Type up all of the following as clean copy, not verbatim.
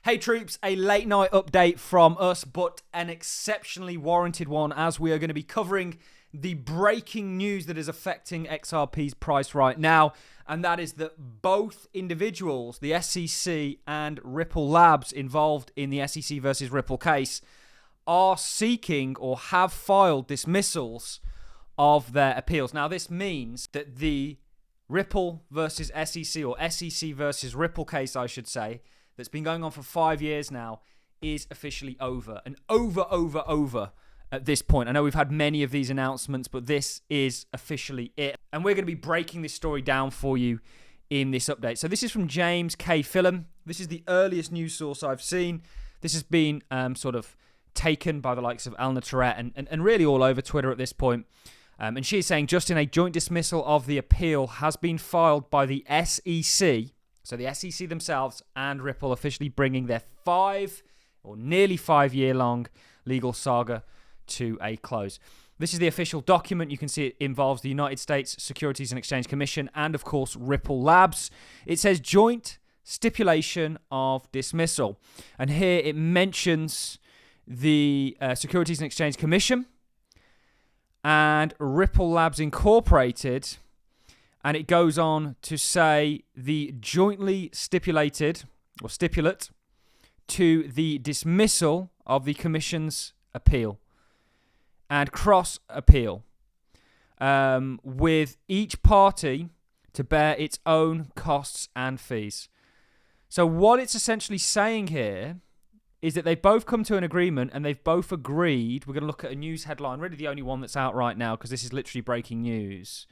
Hey troops, a late night update from us, but an exceptionally warranted one, as we are going to be covering the breaking news that is affecting XRP's price right now, and that is that both individuals, the SEC and Ripple Labs involved in the SEC versus Ripple case, are seeking or have filed dismissals of their appeals. Now, this means that the Ripple versus SEC, or SEC versus Ripple case, I should say, that's been going on for 5 years now, is officially over. And over at this point. I know we've had many of these announcements, but this is officially it. And we're going to be breaking this story down for you in this update. So this is from James K. Phillum. This is the earliest news source I've seen. This has been sort of taken by the likes of Alna Tourette and really all over Twitter at this point. And she is saying, Justin, a joint dismissal of the appeal has been filed by the SEC. So the SEC themselves and Ripple officially bringing their nearly 5 year long legal saga to a close. This is the official document. You can see it involves the United States Securities and Exchange Commission and, of course, Ripple Labs. It says joint stipulation of dismissal. And here it mentions the Securities and Exchange Commission and Ripple Labs Incorporated. And it goes on to say the jointly stipulated or stipulate to the dismissal of the Commission's appeal and cross appeal, with each party to bear its own costs and fees. So what it's essentially saying here is that they've both come to an agreement and they've both agreed. We're going to look at a news headline, really the only one that's out right now because this is literally breaking news.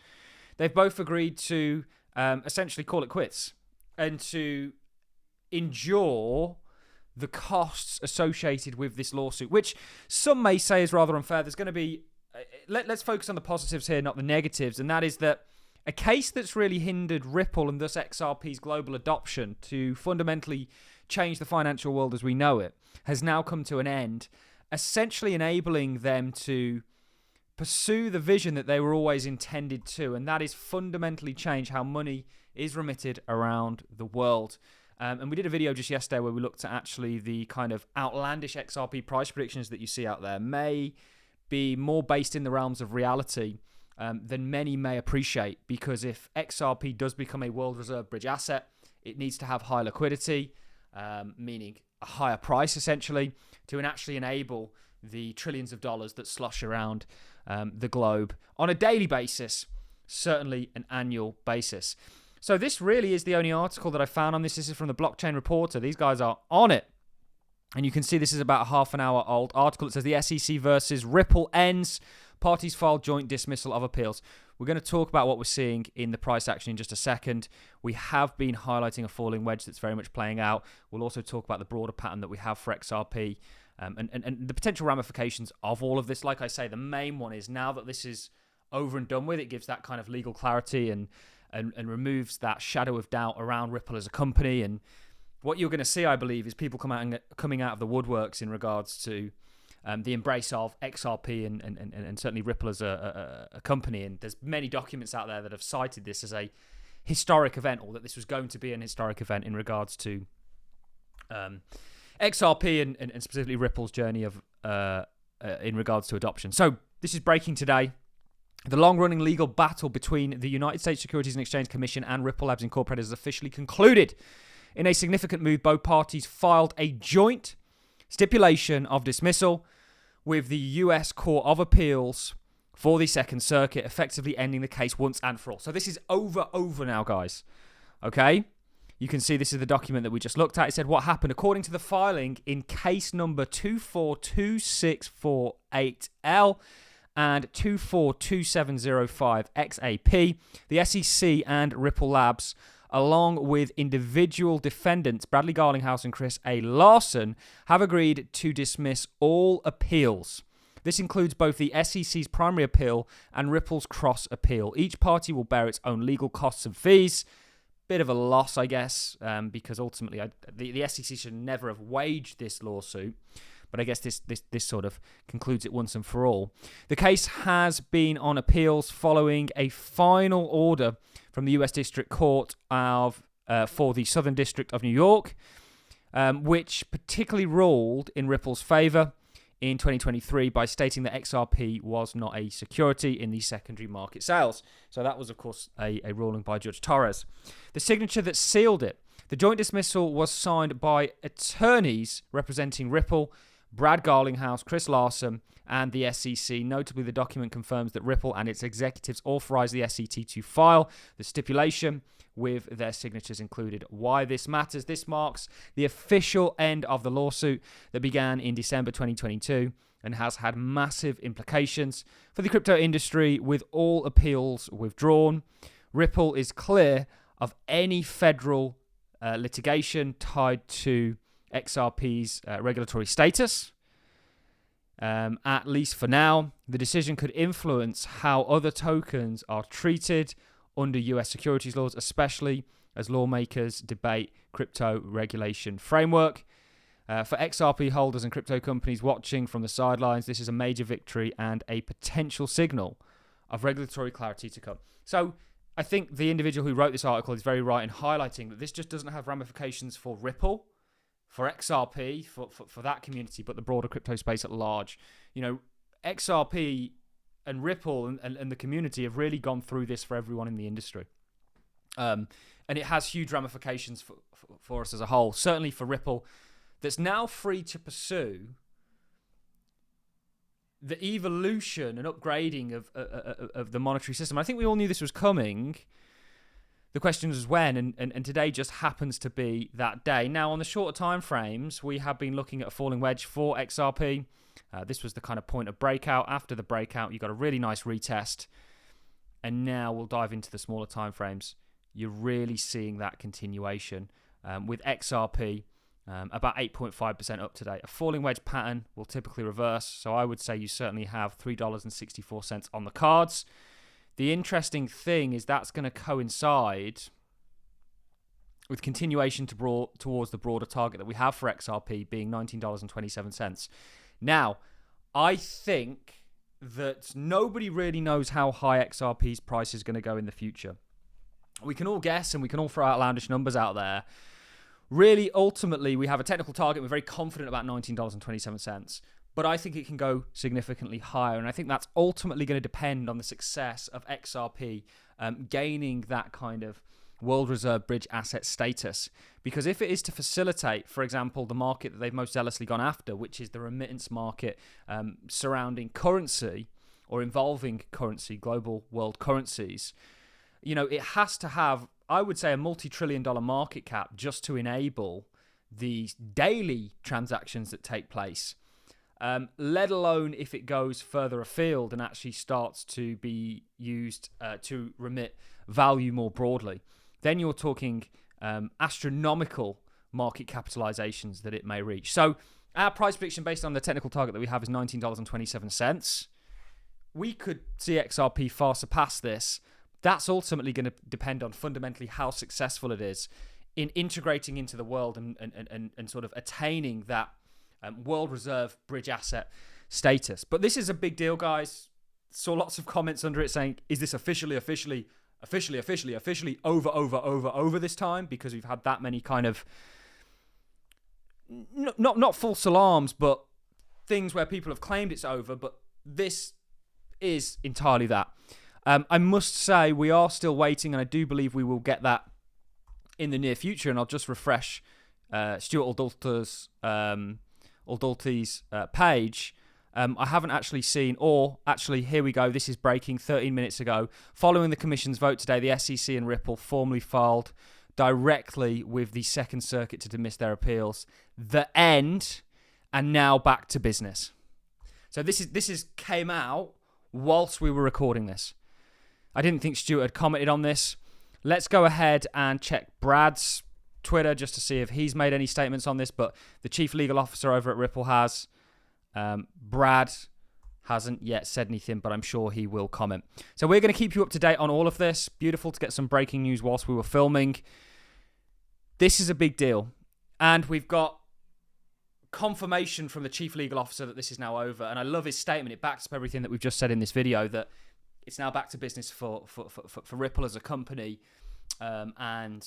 They've both agreed to essentially call it quits and to endure the costs associated with this lawsuit, which some may say is rather unfair. There's going to be... Let's focus on the positives here, not the negatives, and that is that a case that's really hindered Ripple and thus XRP's global adoption to fundamentally change the financial world as we know it has now come to an end, essentially enabling them to pursue the vision that they were always intended to, and that is fundamentally change how money is remitted around the world. And we did a video just yesterday where we looked at actually the kind of outlandish XRP price predictions that you see out there may be more based in the realms of reality than many may appreciate, because if XRP does become a world reserve bridge asset, it needs to have high liquidity, meaning a higher price essentially, to actually enable the trillions of dollars that slosh around the globe on a daily basis, certainly an annual basis. So this really is the only article that I found on this. This is from the Blockchain Reporter. These guys are on it. And you can see this is about a half an hour old article. It says the SEC versus Ripple ends. Parties file joint dismissal of appeals. We're going to talk about what we're seeing in the price action in just a second. We have been highlighting a falling wedge that's very much playing out. We'll also talk about the broader pattern that we have for XRP. And the potential ramifications of all of this. Like I say, the main one is now that this is over and done with, it gives that kind of legal clarity and removes that shadow of doubt around Ripple as a company. And what you're going to see, I believe, is people coming out of the woodworks in regards to the embrace of XRP and certainly Ripple as a company. And there's many documents out there that have cited this as a historic event, or that this was going to be an historic event in regards to XRP and specifically Ripple's journey of in regards to adoption. So this is breaking today. The long-running legal battle between the United States Securities and Exchange Commission and Ripple Labs Incorporated has officially concluded. In a significant move, both parties filed a joint stipulation of dismissal with the U.S. Court of Appeals for the Second Circuit, effectively ending the case once and for all. So this is over now, guys. Okay? You can see this is the document that we just looked at. It said what happened. According to the filing in case number 242648L and 242705XAP, the SEC and Ripple Labs, along with individual defendants Bradley Garlinghouse and Chris A. Larson, have agreed to dismiss all appeals. This includes both the SEC's primary appeal and Ripple's cross appeal. Each party will bear its own legal costs and fees. Bit of a loss, I guess, because ultimately the SEC should never have waged this lawsuit. But I guess this sort of concludes it once and for all. The case has been on appeals following a final order from the U.S. District Court for the Southern District of New York. which particularly ruled in Ripple's favor in 2023 by stating that XRP was not a security in the secondary market sales. So that was, of course, a ruling by Judge Torres. The signature that sealed it, the joint dismissal was signed by attorneys representing Ripple, Brad Garlinghouse, Chris Larson, and the SEC. Notably, the document confirms that Ripple and its executives authorized the SEC to file the stipulation with their signatures included. Why this matters? This marks the official end of the lawsuit that began in December 2022 and has had massive implications for the crypto industry, with all appeals withdrawn. Ripple is clear of any federal litigation tied to XRP's regulatory status. At least for now, the decision could influence how other tokens are treated under US securities laws, especially as lawmakers debate crypto regulation framework. For XRP holders and crypto companies watching from the sidelines, this is a major victory and a potential signal of regulatory clarity to come. So I think the individual who wrote this article is very right in highlighting that this just doesn't have ramifications for Ripple, for XRP, for that community, but the broader crypto space at large. You know, XRP and Ripple and the community have really gone through this for everyone in the industry. And it has huge ramifications for us as a whole. Certainly for Ripple, that's now free to pursue the evolution and upgrading of the monetary system. I think we all knew this was coming. The question is when, and today just happens to be that day. Now, on the shorter time frames, we have been looking at a falling wedge for XRP. This was the kind of point of breakout. After the breakout, you got a really nice retest. And now we'll dive into the smaller time frames. You're really seeing that continuation with XRP about 8.5% up today. A falling wedge pattern will typically reverse. So I would say you certainly have $3.64 on the cards. The interesting thing is that's going to coincide with continuation towards the broader target that we have for XRP being $19.27. Now, I think that nobody really knows how high XRP's price is going to go in the future. We can all guess and we can all throw outlandish numbers out there. Really, ultimately, we have a technical target. We're very confident about $19.27. But I think it can go significantly higher. And I think that's ultimately going to depend on the success of XRP gaining that kind of world reserve bridge asset status. Because if it is to facilitate, for example, the market that they've most zealously gone after, which is the remittance market surrounding currency or involving currency, global world currencies, you know, it has to have, I would say, a multi-trillion-dollar market cap just to enable the daily transactions that take place. Let alone if it goes further afield and actually starts to be used to remit value more broadly. Then you're talking astronomical market capitalizations that it may reach. So our price prediction based on the technical target that we have is $19.27. We could see XRP far surpass this. That's ultimately going to depend on fundamentally how successful it is in integrating into the world and sort of attaining that world reserve bridge asset status. But this is a big deal, guys. Saw lots of comments under it saying, is this officially over this time? Because we've had that many kind of not false alarms, but things where people have claimed it's over. But this is entirely that. I must say we are still waiting, and I do believe we will get that in the near future. And I'll just refresh Stuart Aldulti's page. I haven't actually seen, or actually, here we go. This is breaking 13 minutes ago. Following the Commission's vote today, the SEC and Ripple formally filed directly with the Second Circuit to dismiss their appeals. The end, and now back to business. So this came out whilst we were recording this. I didn't think Stuart had commented on this. Let's go ahead and check Brad's Twitter just to see if he's made any statements on this, but the chief legal officer over at Ripple has. Brad hasn't yet said anything, but I'm sure he will comment. So we're going to keep you up to date on all of this. Beautiful to get some breaking news whilst we were filming. This is a big deal, and we've got confirmation from the chief legal officer that this is now over, and I love his statement. It backs up everything that we've just said in this video, that it's now back to business for Ripple as a company, and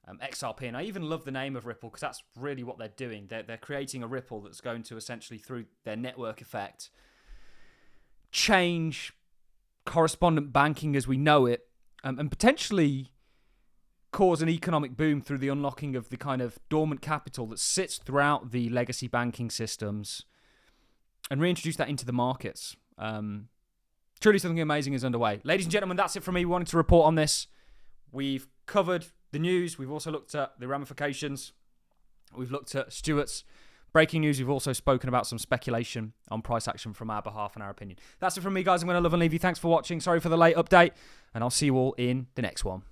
XRP. And I even love the name of Ripple because that's really what they're doing. They're creating a Ripple that's going to essentially, through their network effect, change correspondent banking as we know it, and potentially cause an economic boom through the unlocking of the kind of dormant capital that sits throughout the legacy banking systems and reintroduce that into the markets. Truly something amazing is underway. Ladies and gentlemen, that's it from me. We wanted to report on this. We've covered the news. We've also looked at the ramifications. We've looked at Stuart's breaking news. We've also spoken about some speculation on price action from our behalf and our opinion. That's it from me, guys. I'm going to love and leave you. Thanks for watching. Sorry for the late update, and I'll see you all in the next one.